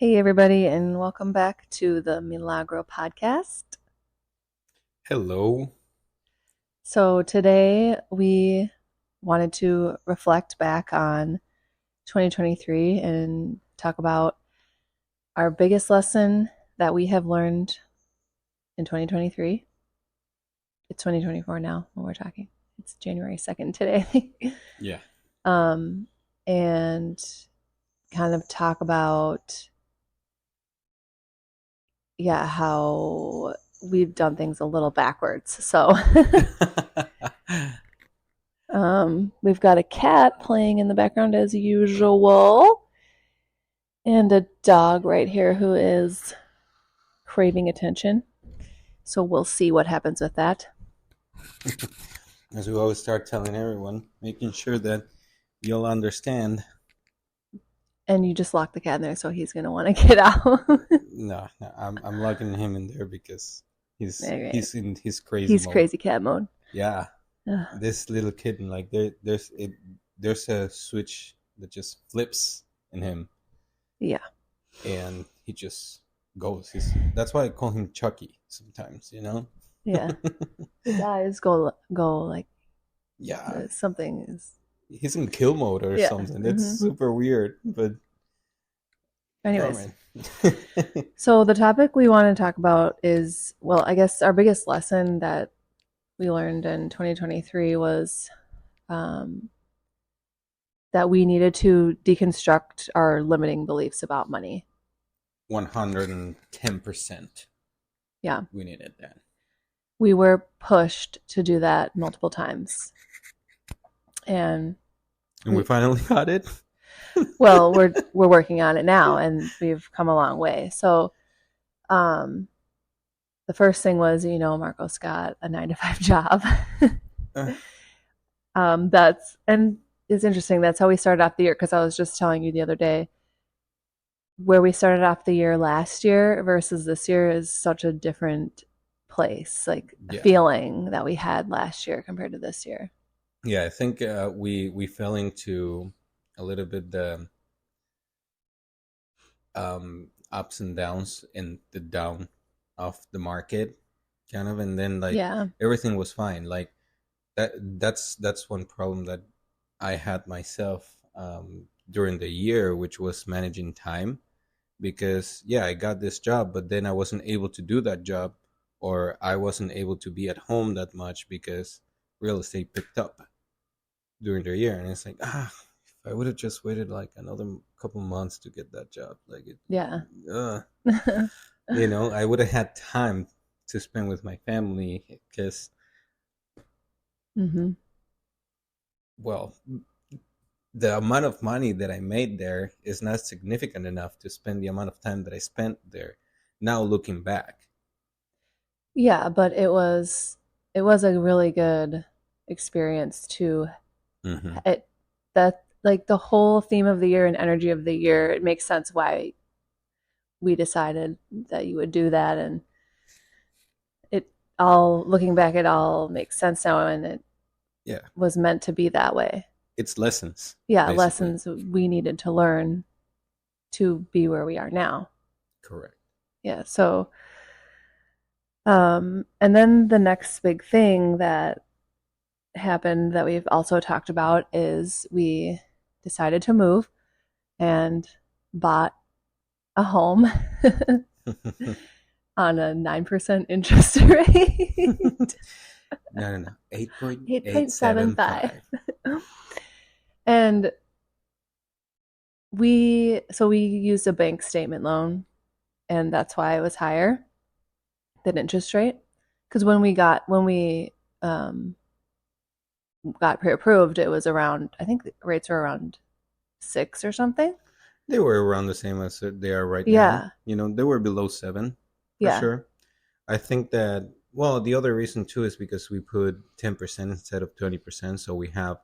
Hey, everybody, and welcome back to the Milagro podcast. Hello. So, today we wanted to reflect back on 2023 and talk about our biggest lesson that we have learned in 2023. It's 2024 now when we're talking. It's January 2nd today. Yeah. um, and kind of talk about, how we've done things a little backwards. So, we've got a cat playing in the background as usual, and a dog right here who is craving attention. So we'll see what happens with that. As we always start telling everyone, making sure that you'll understand. And you just lock the cat in there, so he's gonna want to get out. No, I'm locking him in there because he's Okay. he's in his crazy He's mode. crazy cat mode. Yeah, Ugh. this little kitten, like there's a switch that just flips in him, Yeah, and he just goes. That's why I call him Chucky sometimes. yeah. His eyes go like Yeah, something is. he's in kill mode or Yeah. something. That's hmm super weird, but oh Anyways, man. so the topic we want to talk about is, well, I guess our biggest lesson that we learned in 2023 was um, that we needed to deconstruct our limiting beliefs about money. 110%. Yeah. We needed that. We were pushed to do that multiple times. And And we finally got it. well, we're working on it now and we've come a long way. So um the first thing was, Marcos got a 9 to 5 job. Uh, That's and it's interesting. That's how we started off the year, because I was just telling you the other day where we started off the year last year versus this year is such a different place, like a yeah. feeling that we had last year compared to this year. Yeah, I think we fell into a little bit the ups and downs in the down of the market kind of, and then like Yeah. everything was fine. Like that's one problem that I had myself during the year, which was managing time. Because yeah, I got this job, but then I wasn't able to do that job, or I wasn't able to be at home that much because real estate picked up during the year, and it's like, if I would have just waited like another couple months to get that job, like it, Yeah. uh, I would have had time to spend with my family because, hmm well, the amount of money that I made there is not significant enough to spend the amount of time that I spent there. Now looking back. Yeah, but it was a really good experience to Hmm. it that like the whole theme of the year and energy of the year, it makes sense why we decided that you would do that, and it all looking back, it all makes sense now, and it Yeah, was meant to be that way. it's lessons Yeah, basically. lessons we needed to learn to be where we are now. Correct. Yeah, so and then the next big thing that happened that we've also talked about is we decided to move and bought a home on a 9% interest rate. No. 8.75. 8.875. And we used a bank statement loan, and that's why it was higher than interest rate. Because when we got pre-approved, it was around, I think the rates were around 6 or something. They were around the same as they are right now. Yeah, They were below 7 for yeah, sure. I think that, well, the other reason too is because we put 10% instead of 20%. So we have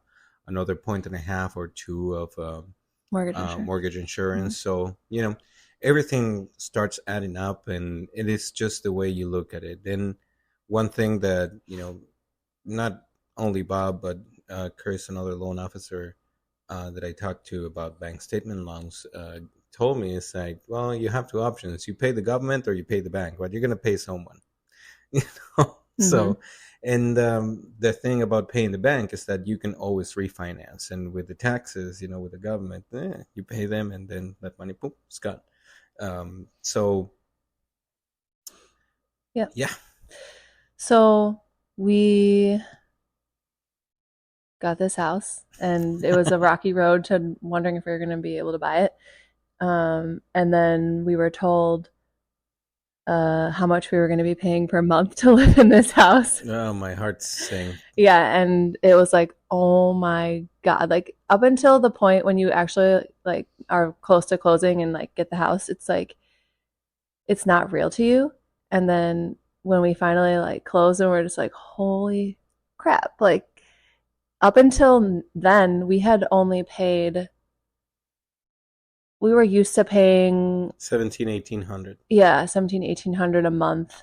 another point and a half or two of mortgage insurance. mortgage hmm insurance. So, everything starts adding up, and it is just the way you look at it. Then one thing that, not only Bob, but Chris, another loan officer that I talked to about bank statement loans, told me is like, well, you have two options: you pay the government or you pay the bank, but you're gonna pay someone. you know. Mm-hmm. So, and the thing about paying the bank is that you can always refinance, and with the taxes, with the government, you pay them, and then that money, boom, it's gone. So Yeah. yeah. So we got this house, and it was a rocky road to wondering if we were going to be able to buy it. And then we were told how much we were going to be paying per month to live in this house. Oh, my heart's saying. Yeah, and it was like, oh my God. Like up until the point when you actually like are close to closing and like get the house, it's like it's not real to you. And then when we finally like close and we're just like, holy crap. Like up until then, we had only paid, we were used to paying, 17, 1800. yeah, 17, 1800 a month.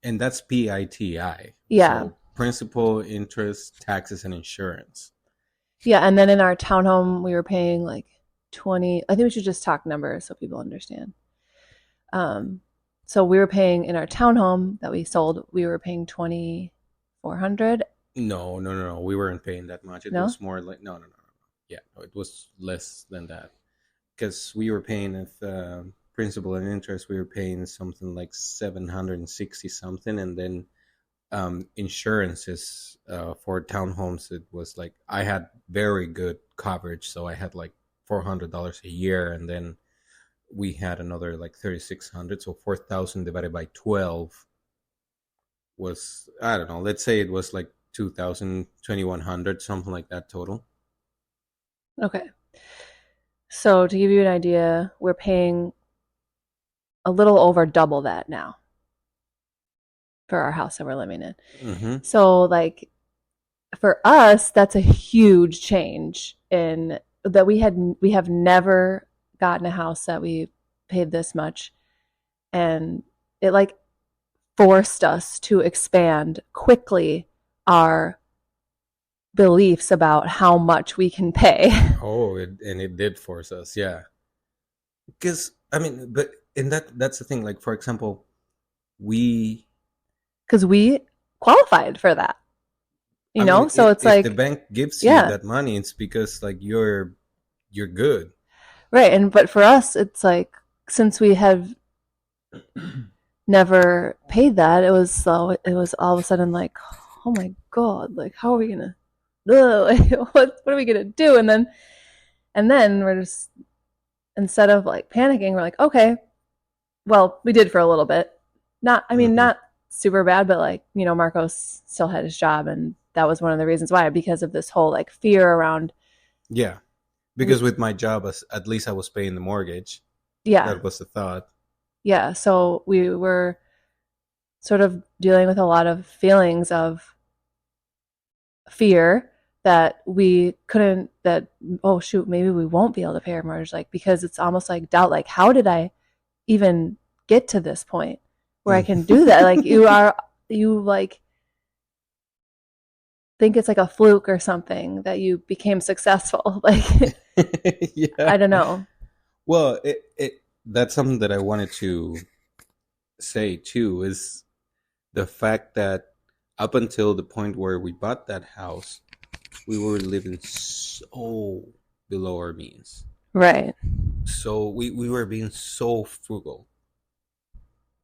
And that's PITI. Yeah. So principal, interest, taxes, and insurance. Yeah. And then in our townhome, we were paying like 20. I think we should just talk numbers so people understand. Um, so we were paying in our townhome that we sold, we were paying 2,400. No, no, no, no. We weren't paying that much. It No? was more like, no, no, no, no. Yeah, no, it was less than that. Because we were paying with principal and interest, we were paying something like 760 something. And then insurances for townhomes, it was like, I had very good coverage. So I had like $400 a year. And then we had another like 3,600. So 4,000 divided by 12 was, I don't know, let's say it was like 2,000, 2,100, something like that total. Okay. So to give you an idea, we're paying a little over double that now for our house that we're living in. Mm-hmm. So like for us, that's a huge change in that we have never gotten a house that we paid this much, and it like forced us to expand quickly our beliefs about how much we can pay. Oh, and it did force us, yeah. Because I mean, but and that's the thing. Like for example, we, Because we qualified for that, I mean, so it's if the like, bank gives you yeah, that money, it's because like you're good. right. And but for us, it's like since we have never paid that, it was so it was all of a sudden like, oh my God, like how are we gonna what are we gonna do? And then we're just, instead of like panicking, we're like, okay, well, we did for a little bit. Not, I mean, Hmm. not super bad, but like, Marcos still had his job, and that was one of the reasons why, because of this whole like fear around, Yeah, because with my job, at least I was paying the mortgage. yeah, That was the thought. yeah. So we were sort of dealing with a lot of feelings of fear that we couldn't, that, oh shoot, maybe we won't be able to pay our mortgage, like, because it's almost like doubt, like, how did I even get to this point where I can do that? Like, you like think it's like a fluke or something that you became successful. Like, Yeah. I don't know. Well, it that's something that I wanted to say too, is the fact that up until the point where we bought that house, we were living so below our means. Right. So we were being so frugal.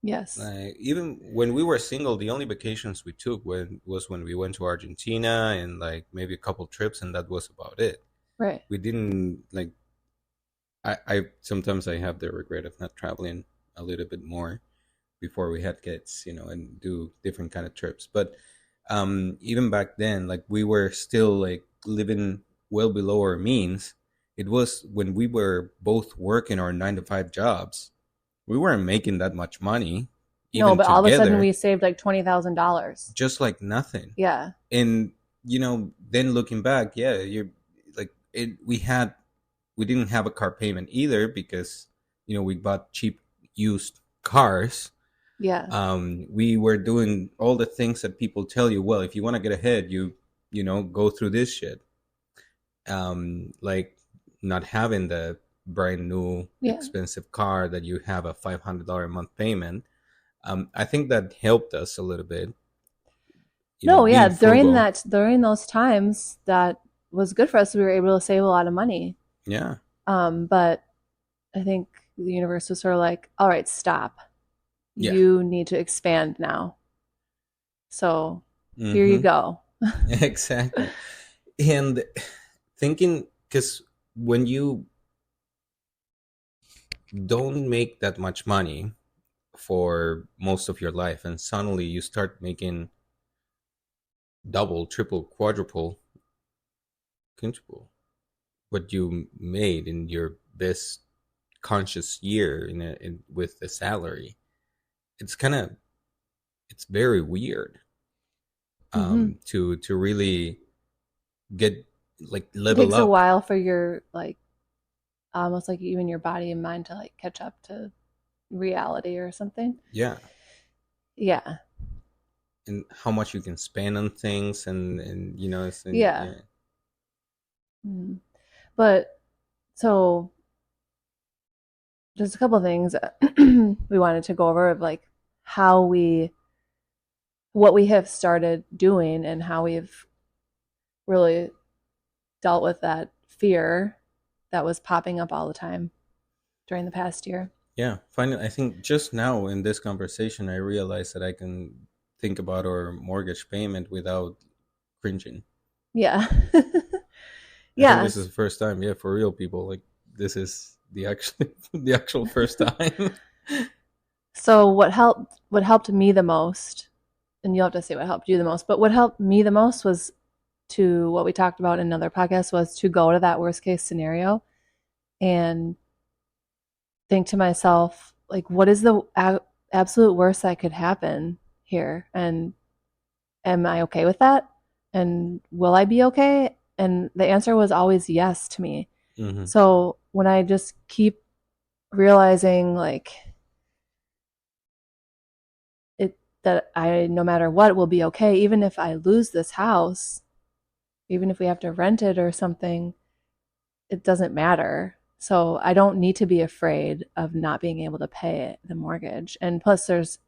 Yes. Even when we were single, the only vacations we took was when we went to Argentina and like maybe a couple trips, and that was about it. Right. We didn't like. I sometimes I have the regret of not traveling a little bit more before we had kids, and do different kind of trips. But even back then, like we were still like living well below our means. It was when we were both working our 9 to 5 jobs. We weren't making that much money, No, even but all of a sudden we together, saved like $20,000. just like nothing. Yeah. And then looking back, yeah, you're like it. We didn't have a car payment either because we bought cheap used cars. Yeah. We were doing all the things that people tell you. Well, if you want to get ahead, go through this shit. Like not having brand new Yeah. expensive car that you have a $500 a month payment. I think that helped us a little bit, No, yeah, being frugal. during those times that was good for us. We were able to save a lot of money. Yeah. But I think the universe was sort of like, all right, stop. Yeah. You need to expand now. So here you Mm-hmm. go. Exactly. And thinking, because when you don't make that much money for most of your life and suddenly you start making double, triple, quadruple, quintuple what you made in your best conscious year with the salary, it's kind of, it's very weird, Mm-hmm. to really get, like, It level takes a up. while for your like almost like even your body and mind to like catch up to reality or something. Yeah. Yeah. And how much you can spend on things, and it's, and Yeah. yeah. Mhm. But so there's a couple of things we wanted to go over of like how we what we have started doing and how we've really dealt with that fear that was popping up all the time during the past year. Yeah, finally, I think just now in this conversation, I realized that I can think about our mortgage payment without cringing. Yeah. I think this is Yes. the first time, yeah, for real people. Like, this is the actual the actual first time. So what helped me the most, and you'll have to say what helped you the most, but what helped me the most was to what we talked about in another podcast was to go to that worst case scenario and think to myself, like, what is the absolute worst that could happen here? And am I okay with that? And will I be okay? And the answer was always yes to me. Hmm. So when I just keep realizing like it that I no matter what will be okay, even if I lose this house, even if we have to rent it or something, it doesn't matter. So I don't need to be afraid of not being able to pay the mortgage. And plus there's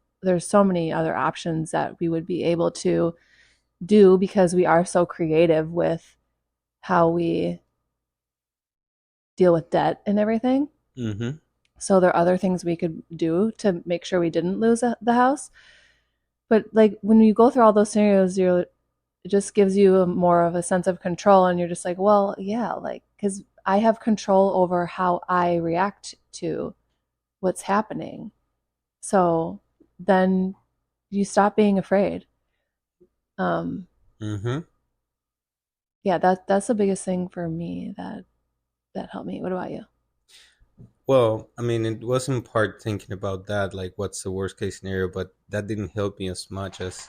so many other options that we would be able to do because we are so creative with how we deal with debt and everything. Hmm. So there are other things we could do to make sure we didn't lose the house. But like when you go through all those scenarios, it just gives you more of a sense of control, and you're just like, well, yeah, like because I have control over how I react to what's happening. So then you stop being afraid. Um, Hmm. yeah, that's the biggest thing for me that helped me. What about you? Well, I mean, it was in part thinking about that, like, what's the worst case scenario, but that didn't help me as much as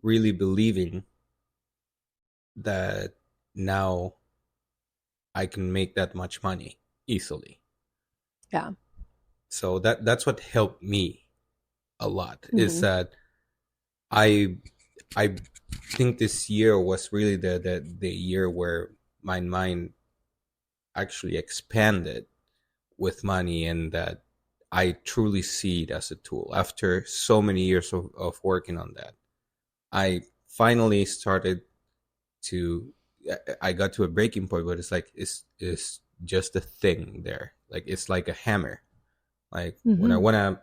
really believing that now I can make that much money easily. Yeah. So that's what helped me a lot, is Mm-hmm. that I I think this year was really the year where my mind actually expanded with money, and that I truly see it as a tool after so many years of working on that. I finally started to, I got to a breaking point where it's like, it's just a thing there. Like, it's like a hammer. Like, when I Mm-hmm. want to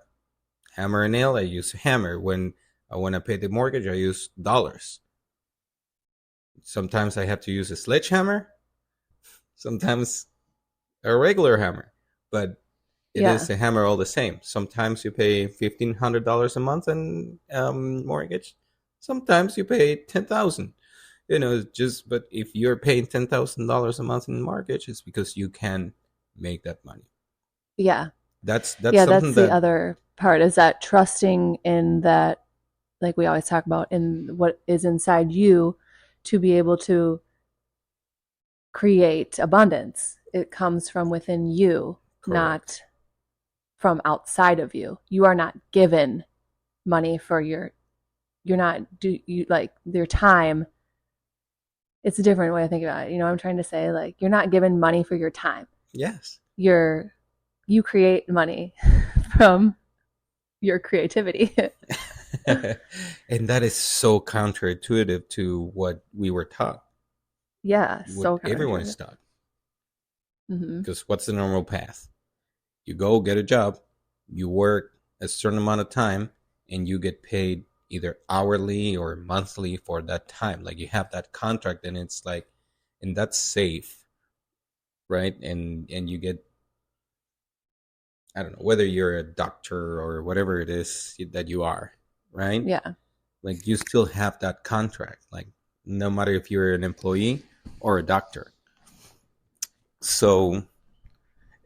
hammer a nail, I use a hammer. When I want to pay the mortgage, I use dollars. Sometimes I have to use a sledgehammer, sometimes a regular hammer, but it Yeah. is a hammer all the same. Sometimes you pay $1,500 a month in mortgage. Sometimes you pay 10,000. Just, but if you're paying $10,000 a month in mortgage, it's because you can make that money. Yeah. That's Yeah, that's something the that. other part is that trusting in that like we always talk about in what is inside you to be able to create abundance. It comes from within you, Correct. not from outside of you. You are not given money for you're not do you like your time. It's a different way of thinking about it. You know what I'm trying to say? Like you're not given money for your time. Yes. you're you create money from your creativity. And that is so counterintuitive to what we were taught, Yeah, what so everyone's counterintuitive. taught. Hmm. Because what's the normal path? You go get a job, you work a certain amount of time, and you get paid either hourly or monthly for that time. Like you have that contract, and it's like, and that's safe, right? And you get, I don't know, whether you're a doctor or whatever it is that you are, right? Yeah. Like you still have that contract, like no matter if you're an employee or a doctor. So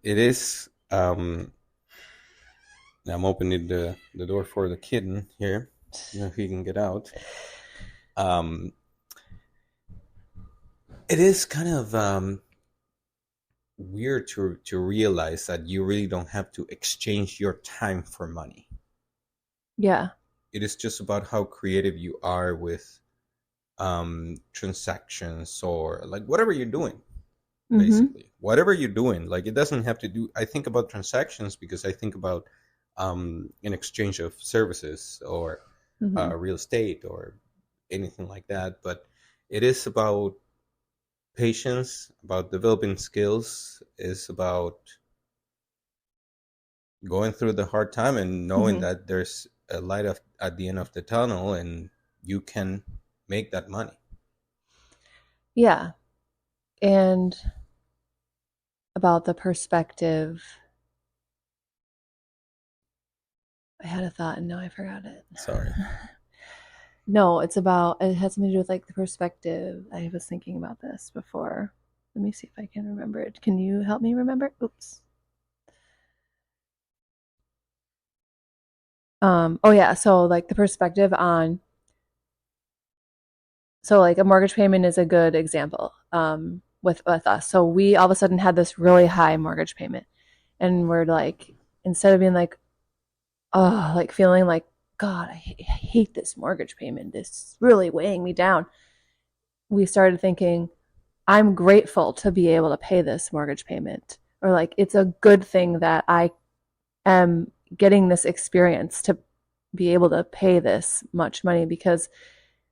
it is. I'm opening the door for the kitten here. You know, he can get out. Um, it is kind of weird to realize that you really don't have to exchange your time for money. Yeah. It is just about how creative you are with transactions or like whatever you're doing. Hmm. Basically, whatever you're doing, like it doesn't have to do. I think about transactions because I think about an exchange of services or Hmm. real estate or anything like that. But it is about patience, about developing skills, is about going through the hard time and knowing Hmm. that there's a light at the end of the tunnel and you can make that money. Yeah. And about the perspective, I had a thought and now I forgot it. Sorry. No, it's about, it has something to do with like the perspective. I was thinking about this before. Let me see if I can remember it. Can you help me remember? Oops. Oh yeah, so like the perspective on, so like a mortgage payment is a good example with us. So we all of a sudden had this really high mortgage payment, and we're like, instead of being like, oh, like feeling like, God, I hate this mortgage payment. This is really weighing me down. We started thinking, I'm grateful to be able to pay this mortgage payment, or like it's a good thing that I am getting this experience to be able to pay this much money because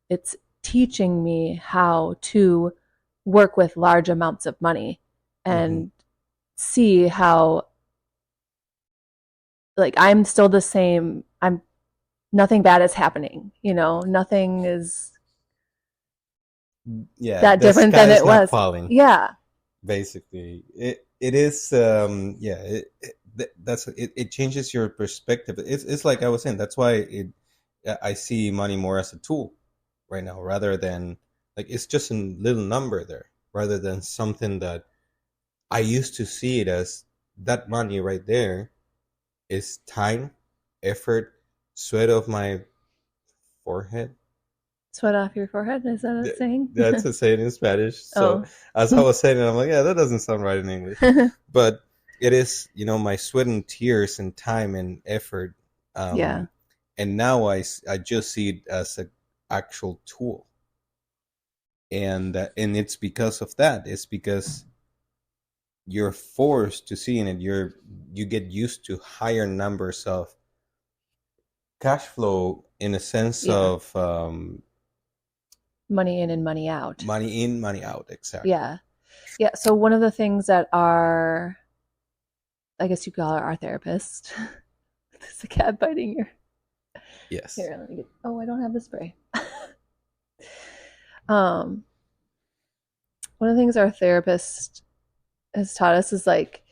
it's teaching me how to work with large amounts of money Mm-hmm. and see how, like, I'm still the same. I'm Nothing bad is happening, nothing is Yeah, that the different sky than is it not was. falling. Yeah. Basically, it is. Yeah, that's it changes your perspective. It's like I was saying. That's why it I see money more as a tool right now rather than like it's just a little number there rather than something that I used to see it as. That money right there is time, effort, sweat of my forehead. Sweat off your forehead, is that a Th- saying? That's a saying in Spanish. So Oh. as I was saying it, I'm like, yeah, that doesn't sound right in English. But it is, my sweat and tears and time and effort. Yeah. Um, and now I just see it as an actual tool. And it's because of that. It's because you're forced to see in it. You get used to higher numbers of cash flow in a sense Yeah. of Money in and money out. money in, money out. Exactly. Yeah. Yeah. So one of the things that I guess you call her our therapist. There's a cat biting your. Yes. Here, let me get. Oh, I don't have the spray. um, One of the things our therapist has taught us is like,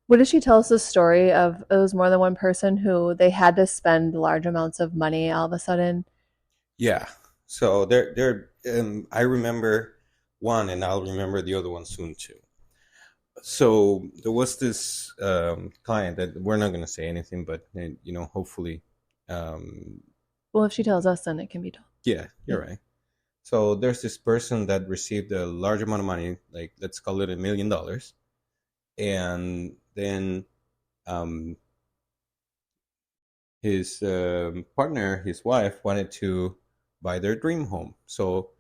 what did she tell us the story of? It was more than one person who they had to spend large amounts of money all of a sudden. Yeah. So there. I remember one, and I'll remember the other one soon too. So there was this client that we're not going to say anything, but hopefully, um, Well, if she tells us, then it can be told. yeah, Yeah. you're right. So there's this person that received a large amount of money, like let's call it $1 million, and then um, his partner, his wife, wanted to buy their dream home. So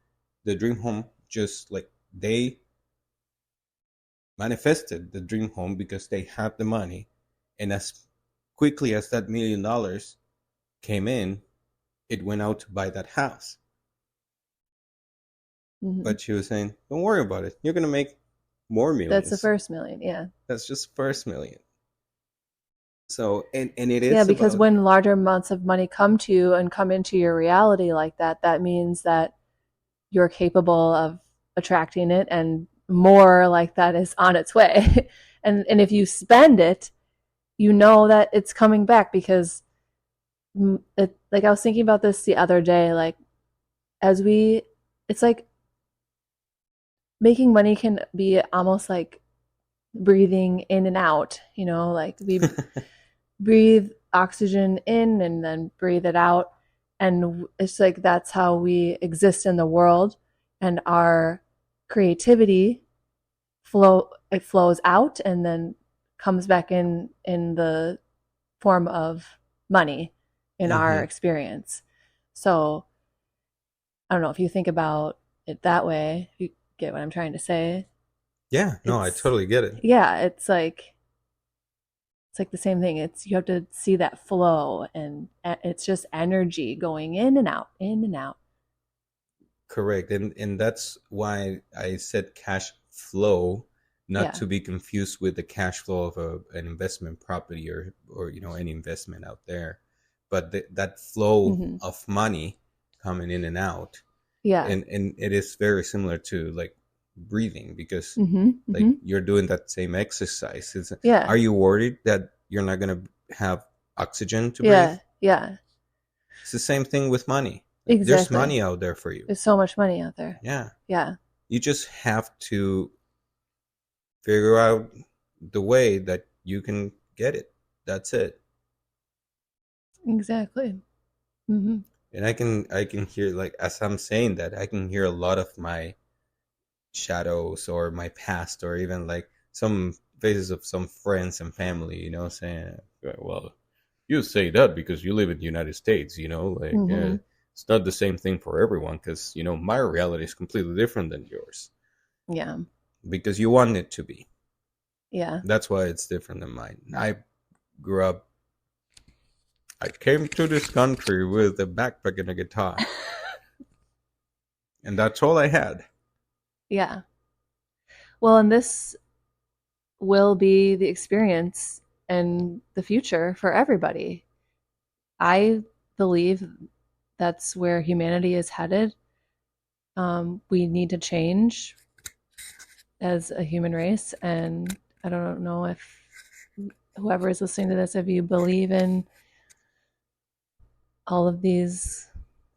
the dream home just like they manifested the dream home because they had the money, and as quickly as that $1 million came in, it went out to buy that house. Hmm. But she was saying, "Don't worry about it. You're gonna make more That's the millions. first million. Yeah. That's just first million." So, and it Yeah, is because about when larger amounts of money come to you and come into your reality like that, that means that you're capable of attracting it, and more like that is on its way. And if you spend it, you know that it's coming back because like I was thinking about this the other day, like as we it's like making money can be almost like breathing in and out, like we breathe oxygen in and then breathe it out. And it's like that's how we exist in the world. And our creativity it flows out and then comes back in the form of money in our hmm. experience. So I don't know if you think about it that way, if you get what I'm trying to say. Yeah, no, I It's totally get it. Yeah, it's like the same thing. It's you have to see that flow, and it's just energy going in and out, in and out. Correct. And that's why I said cash flow, not Yeah. to be confused with the cash flow of an investment property, or any investment out there, but that flow Hmm. of money coming in and out. Yeah. And it is very similar to like breathing, because Hmm. like Hmm. you're doing that same exercise. Yeah. Are you worried that you're not going to have oxygen to breathe? Yeah. Yeah. It's the same thing with money. Like, there's Exactly. money out there for you. There's so much money out there. Yeah. Yeah. You just have to figure out the way that you can get it. That's it. Exactly. Hmm. And I can hear, like, as I'm saying that, I can hear a lot of my shadows or my past, or even like some faces of some friends and family, saying, well, you say that because you live in the United States, like, Hmm. it's not the same thing for everyone, because my reality is completely different than yours, Yeah. because you want it to be. Yeah. That's why it's different than mine. Grew up I came to this country with a backpack and a guitar, and that's all I had. Yeah. Well, and this will be the experience and the future for everybody. I believe that's where humanity is headed. We need to change as a human race. And I don't know if whoever is listening to this, if you believe in all of these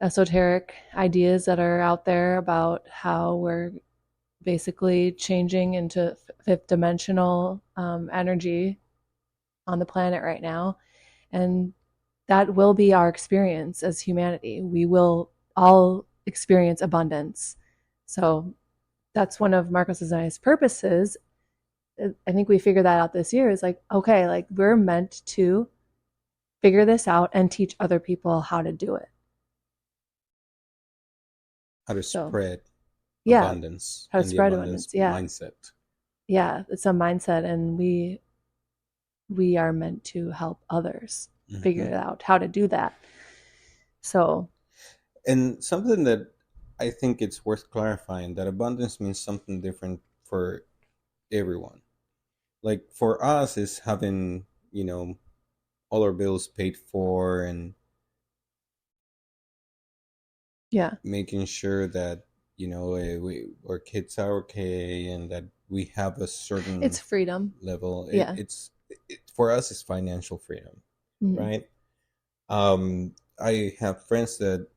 esoteric ideas that are out there about how we're basically changing into fifth dimensional energy on the planet right now. And that will be our experience as humanity. We will all experience abundance. So that's one of Marcos's and I's purposes. I think we figured that out this year, is like, okay, like we're meant to figure this out and teach other people how to do it. How to So, spread yeah, abundance how to and the spread abundance abundance. Yeah. mindset. Yeah, it's a mindset, and we are meant to help others Hmm. figure out how to do that. So, And something that I think it's worth clarifying, that abundance means something different for everyone. Like for us, is having all our bills paid for, and yeah, making sure that our kids are okay, and that we have a it's certain freedom. level. Yeah. For us, it's financial freedom, Mm-hmm. right? I have friends that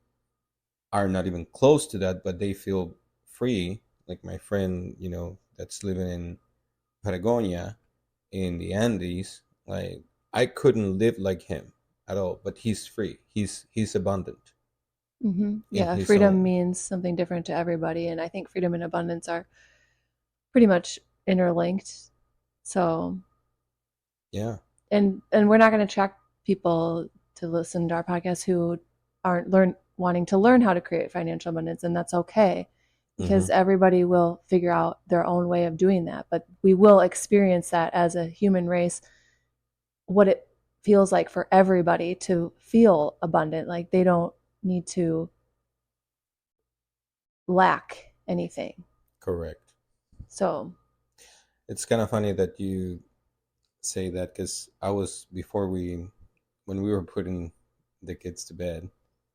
are not even close to that, but they feel free. Like my friend, that's living in Patagonia, in the Andes. Like, I couldn't live like him at all, but he's free. He's abundant Mm-hmm. in Yeah, his freedom own. means something different to everybody, and I think freedom and abundance are pretty much interlinked. So, Yeah. and we're not going to attract people to listen to our podcast who aren't wanting to learn how to create financial abundance, and that's okay. Hmm. because everybody will figure out their own way of doing that. But we will experience that as a human race, what it feels like for everybody to feel abundant. Like they don't need to lack anything. Correct. So, It's kind of funny that you say that because I was before we when we were putting the kids to bed,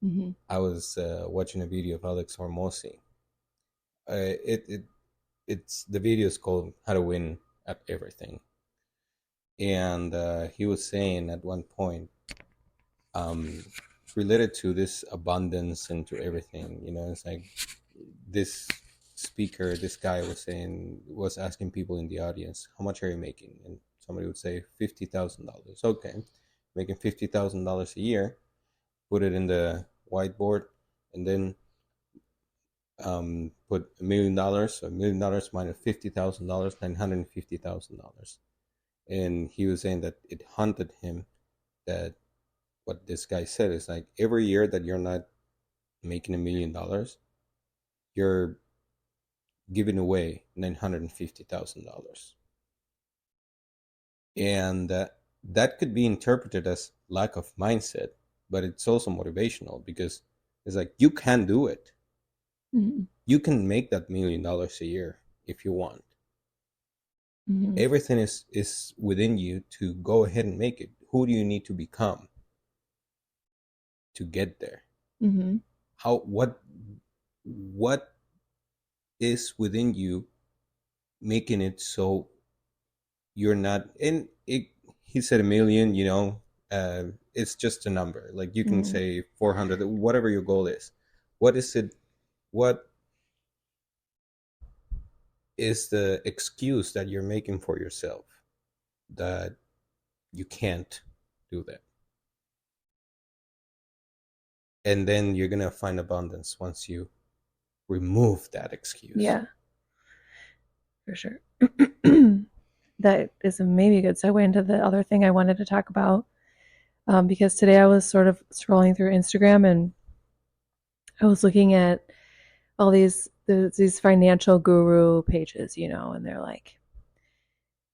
mm-hmm. I was watching a video of Alex Hormozy. It's the video is called "How to Win at Everything," and he was saying at one point, um, related to this abundance and to everything. It's like this speaker, this guy was asking people in the audience, "How much are you making?" And somebody would say $50,000. Okay, making $50,000 a year. Put it in the whiteboard, and then put $1 million. So $1 million minus $50,000, $950,000. And he was saying that it haunted him that what this guy said is like every year that you're not making $1 million, you're giving away $950,000. And that could be interpreted as lack of mindset, but it's also motivational because it's like you can do it. Mm-hmm. You can make that $1 million a year if you want. Mm-hmm. Everything is within you to go ahead and make it. Who do you need to become to get there? Mm-hmm. How what is within you making it so you're not and it he said a million, it's just a number. Like you can Mm-hmm. say 400, whatever your goal is. What is it? What is the excuse that you're making for yourself that you can't do that? And then you're gonna find abundance once you remove that excuse. Yeah, for sure. That is maybe a good segue into the other thing I wanted to talk about. Because today I was sort of scrolling through Instagram and I was looking at all these financial guru pages, and they're like,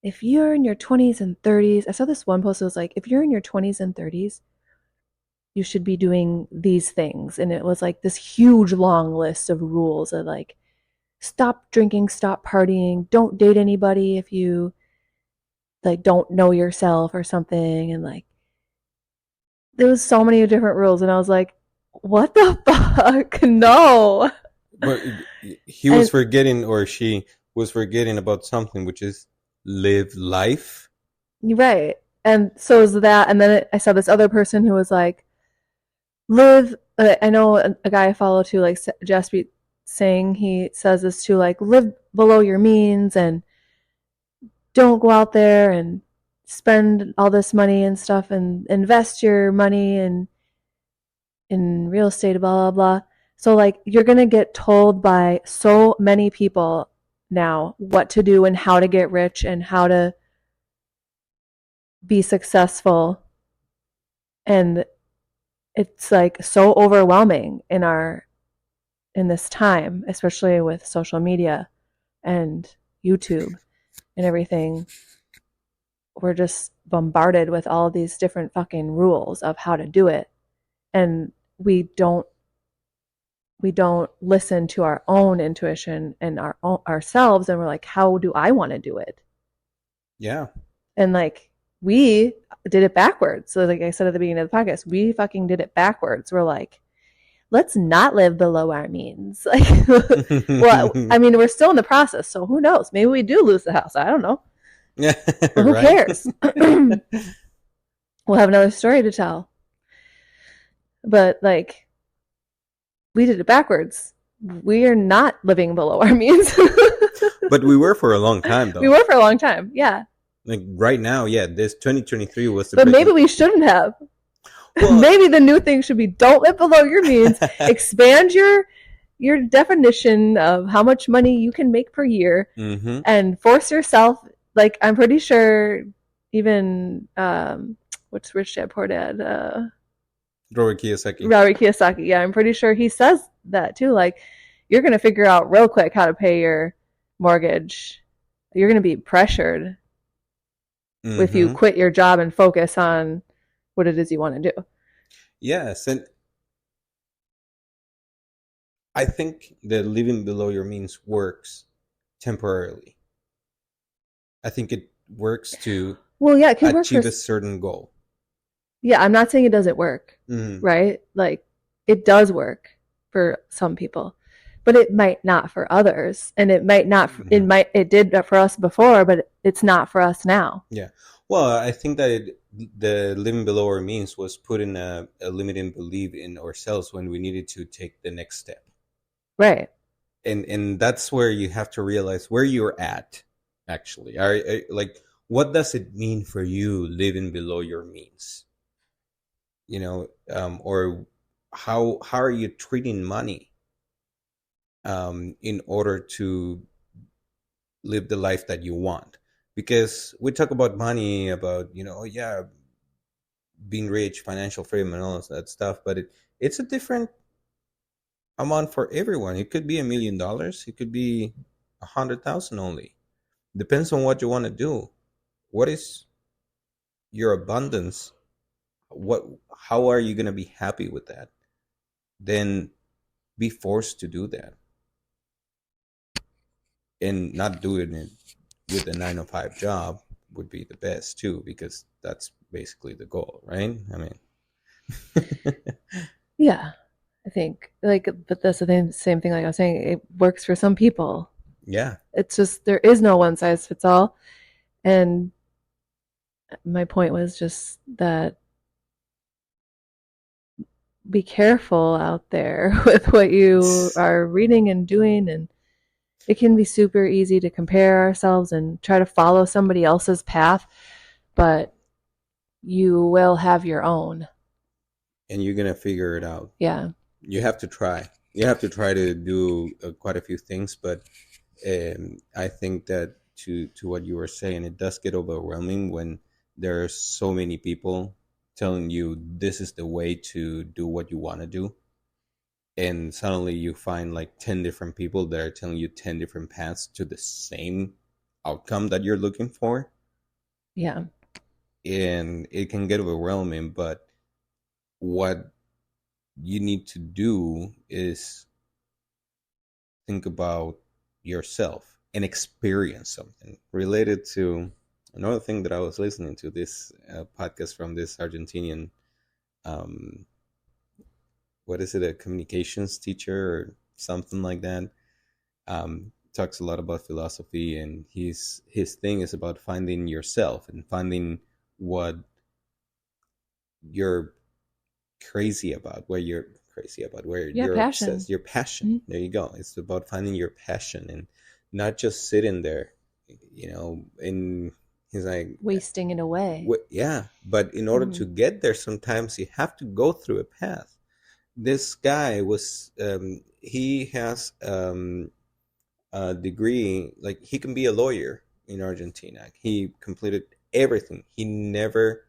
if you're in your 20s and 30s, I saw this one post that was like, if you're in your 20s and 30s, you should be doing these things. And it was like this huge long list of rules of like, stop drinking, stop partying, don't date anybody if you like don't know yourself or something. And like, there was so many different rules. And I was like, what the fuck? No. But he was And forgetting, or she was forgetting about something, which is live life. right. And so is that. And then I saw this other person who was like, live. I know a guy I follow too, like just be saying he says this too, like live below your means and don't go out there and spend all this money and stuff and invest your money in real estate, blah blah blah. So like you're gonna get told by so many people now what to do and how to get rich and how to be successful, and it's like so overwhelming in this time, especially with social media and YouTube and everything. We're just bombarded with all these different fucking rules of how to do it, and we don't listen to our own intuition and ourselves, and we're like, how do I want to do it? Yeah. And like we did it backwards. So like I said at the beginning of the podcast, we fucking did it backwards. We're like, let's not live below our means. Like, well, I mean, we're still in the process, so who knows? Maybe we do lose the house. I don't know. Yeah. But who Right. cares? We'll have another story to tell. But like, we did it backwards. We are not living below our means. But we were for a long time, We though. were for a long time, yeah. Like right now, yeah, this 2023 was the But maybe breaking. we shouldn't have. Well, Maybe the new thing should be don't live below your means. Expand your definition of how much money you can make per year mm-hmm. and force yourself. Like I'm pretty sure even what's Rich Dad Poor Dad, Robert Kiyosaki. Robert Kiyosaki. Yeah, I'm pretty sure he says that too. Like you're going to figure out real quick how to pay your mortgage. You're going to be pressured if you Mm-hmm. quit your job and focus on what it is you want to do. Yes, and I think that living below your means works temporarily. I think it works to Well, yeah, it can work for, achieve a certain goal. yeah, I'm not saying it doesn't work, Mm-hmm. right? Like it does work for some people, but it might not for others. And it might not, Mm-hmm. it did for us before, but it's not for us now. Yeah. Well, I think that the living below our means was putting a limiting belief in ourselves when we needed to take the next step. Right. And that's where you have to realize where you're at actually. Like what does it mean for you living below your means? Or how are you treating money in order to live the life that you want? Because we talk about money, about oh yeah, being rich, financial freedom, and all of that stuff, but it's a different amount for everyone. It could be $1 million. It could be 100,000 only. Depends on what you want to do. What is your abundance? What? How are you going to be happy with that? Then be forced to do that and not doing it with a 9 to 5 job would be the best too, because that's basically the goal, right? I mean, Yeah. I think like, but that's the same thing. Like I was saying, it works for some people. yeah. It's just, there is no one size fits all. And my point was just that be careful out there with what you are reading and doing. And it can be super easy to compare ourselves and try to follow somebody else's path, but you will have your own. And you're gonna figure it out. Yeah. You have to try. You have to try to do quite a few things, but I think that to what you were saying, it does get overwhelming when there are so many people telling you this is the way to do what you want to do, and suddenly you find like 10 different people that are telling you 10 different paths to the same outcome that you're looking for, Yeah. and it can get overwhelming. But what you need to do is think about yourself and experience something related to another thing that I was listening to this podcast from this Argentinian, um, what is it, a communications teacher or something like that. Talks a lot about philosophy, and his thing is about finding yourself and finding what you're crazy about, where you're crazy about, where Yeah. you're Passion. obsessed, your passion. Mm-hmm. There you go. It's about finding your passion and not just sitting there, and he's like, Wasting it away. yeah, but in order Mm-hmm. to get there, sometimes you have to go through a path. This guy was, he has a degree, like he can be a lawyer in Argentina. He completed everything. He never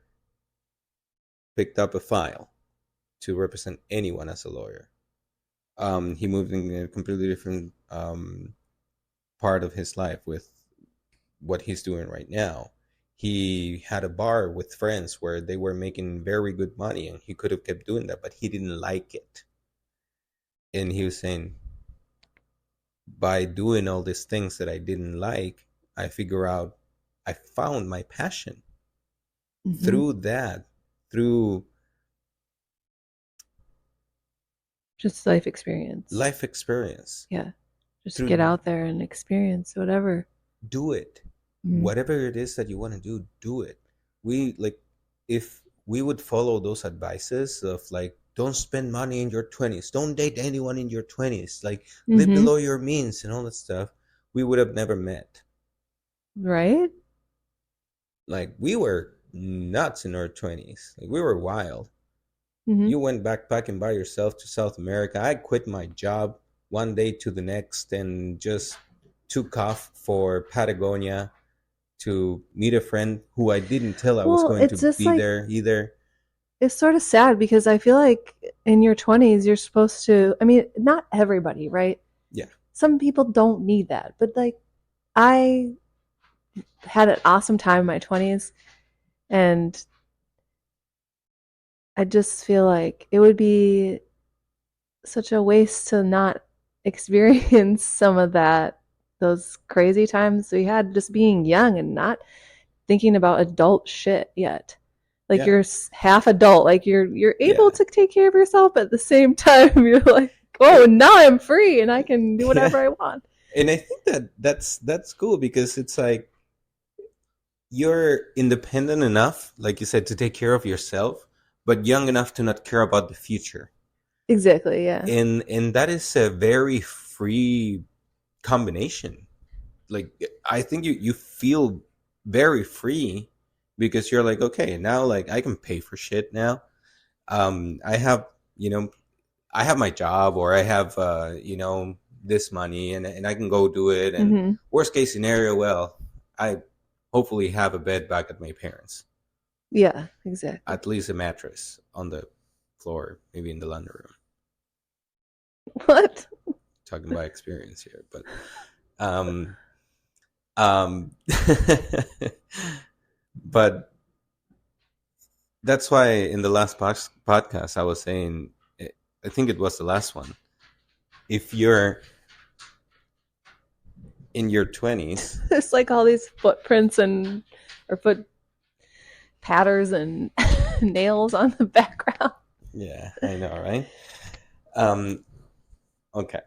picked up a file to represent anyone as a lawyer. He moved in a completely different part of his life with what he's doing right now. He had a bar with friends where they were making very good money, and he could have kept doing that, but he didn't like it. And he was saying, by doing all these things that I didn't like, I figure out I found my passion Mm-hmm. through that, through Just life experience. life experience, Yeah. Just get through out there and experience whatever. do it. Mm-hmm. Whatever it is that you want to do it. We like, if we would follow those advices of like, don't spend money in your 20s, don't date anyone in your 20s, like live Mm-hmm. below your means and all that stuff, we would have never met. Right? Like we were nuts in our 20s. Like we were wild. Mm-hmm. You went backpacking by yourself to South America. I quit my job one day to the next and just took off for Patagonia to meet a friend who I didn't tell I was Well, going to it's just be like, there either. it's sort of sad because I feel like in your 20s, you're supposed to, I mean, not everybody, right? Yeah. Some people don't need that, but like I had an awesome time in my 20s, and I just feel like it would be such a waste to not experience some of that, those crazy times we had just being young and not thinking about adult shit yet. Like Yeah. you're half adult, like you're able Yeah. to take care of yourself, but at the same time you're like, oh, It, now I'm free and I can do yeah. whatever I want. And I think that that's cool because it's like you're independent enough, like you said, to take care of yourself, but young enough to not care about the future. Exactly, yeah. And that is a very free combination. Like I think you feel very free because you're like, okay, now like I can pay for shit now. I have, you know, I have my job, or I have this money, and I can go do it. And Mm-hmm. worst case scenario, well, I hopefully have a bed back at my parents, Yeah, exactly. at least a mattress on the floor, maybe in the laundry room. What? Talking by experience here, but um, um, but that's why in the last podcast I was saying, I think it was the last one. If you're in your 20s, There's like all these footprints and or foot patterns and nails on the background. yeah, I know, right? Um, okay.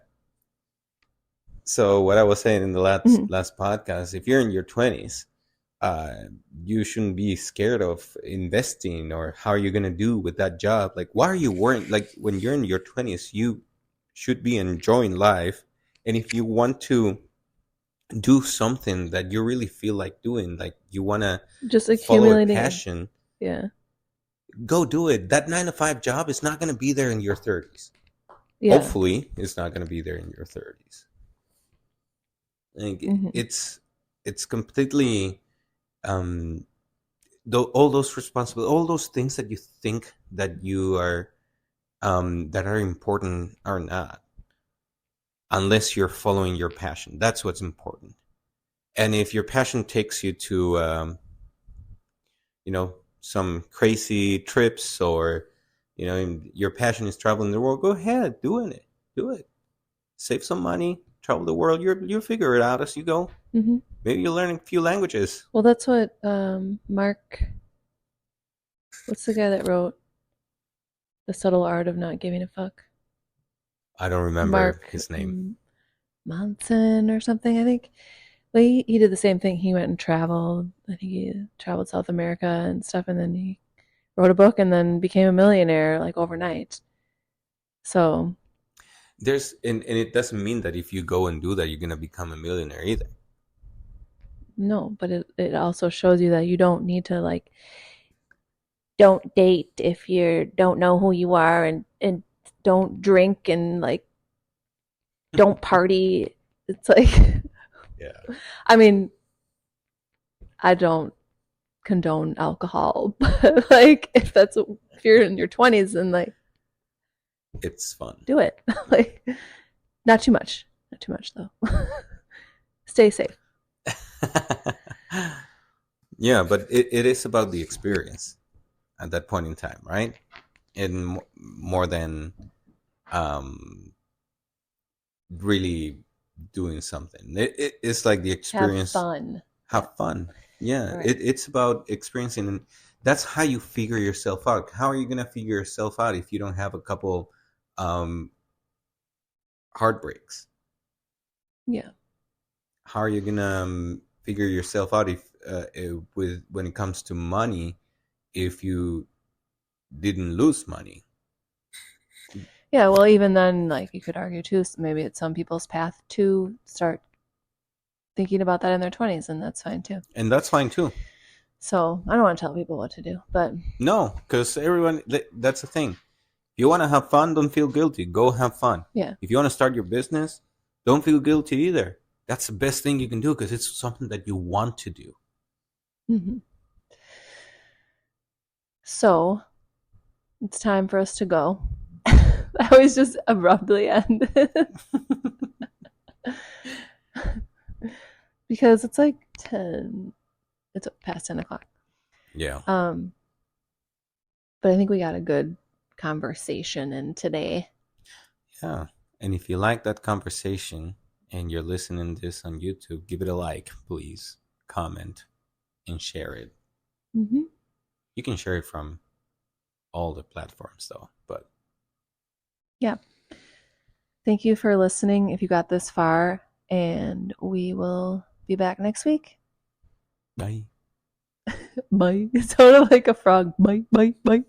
So what I was saying in the last Mm-hmm. last podcast, if you're in your 20s, uh, you shouldn't be scared of investing, or how are you gonna do with that job. Like, why are you worrying? Like, when you're in your 20s, you should be enjoying life, and if you want to do something that you really feel like doing, like you want to Just follow a accumulating. passion, Yeah. go do it. That 9 to 5 job is not going to be there in your 30s. Yeah. Hopefully it's not going to be there in your 30s. Like, Mm-hmm. it's completely um all those responsible, all those things that you think that you are that are important are not, unless you're following your passion. That's what's important. And if your passion takes you to some crazy trips, or your passion is traveling the world, go ahead, do it. Save some money, travel the world. You'll figure it out as you go. Mm-hmm. Maybe you'll learn a few languages. Well, that's what Mark. What's the guy that wrote The Subtle Art of Not Giving a Fuck? I don't remember Mark his name. Manson or something, I think. Well, he did the same thing. He went and traveled. I think he traveled South America and stuff, and then he wrote a book and then became a millionaire like overnight. So, And it doesn't mean that if you go and do that, you're gonna become a millionaire either. no, but it also shows you that you don't need to like don't date if you don't know who you are, and don't drink and like don't party. It's like Yeah, I mean, I don't condone alcohol, but like if you're in your 20s, then like it's fun. do it. Like not too much. Not too much though. Stay safe. Yeah, but it is about the experience at that point in time, right? And more than um, really doing something. It's like the Have experience. fun. Yeah. Have fun. Yeah, Right. it's about experiencing, and that's how you figure yourself out. How are you gonna figure yourself out if you don't have a couple um, heartbreaks? Yeah. How are you gonna figure yourself out with when it comes to money, if you didn't lose money? Yeah, well, even then, like you could argue too, maybe it's some people's path to start thinking about that in their 20s, and that's fine too. And that's fine too. So I don't want to tell people what to do, but No, because everyone, that's the thing. If you want to have fun, don't feel guilty. Go have fun. yeah. If you want to start your business, don't feel guilty either. That's the best thing you can do because it's something that you want to do. Mm-hmm. So it's time for us to go. I always just abruptly end. because it's like 10, it's past 10 o'clock. Yeah. Um, but I think we got a good conversation in today. Yeah. And if you like that conversation and you're listening this on YouTube, give it a like, please. Comment and share it. Mm-hmm. You can share it from all the platforms though, but Yeah. Thank you for listening if you got this far, and we will be back next week. bye. Bye. It sounded like a frog. Bye, bye, bye.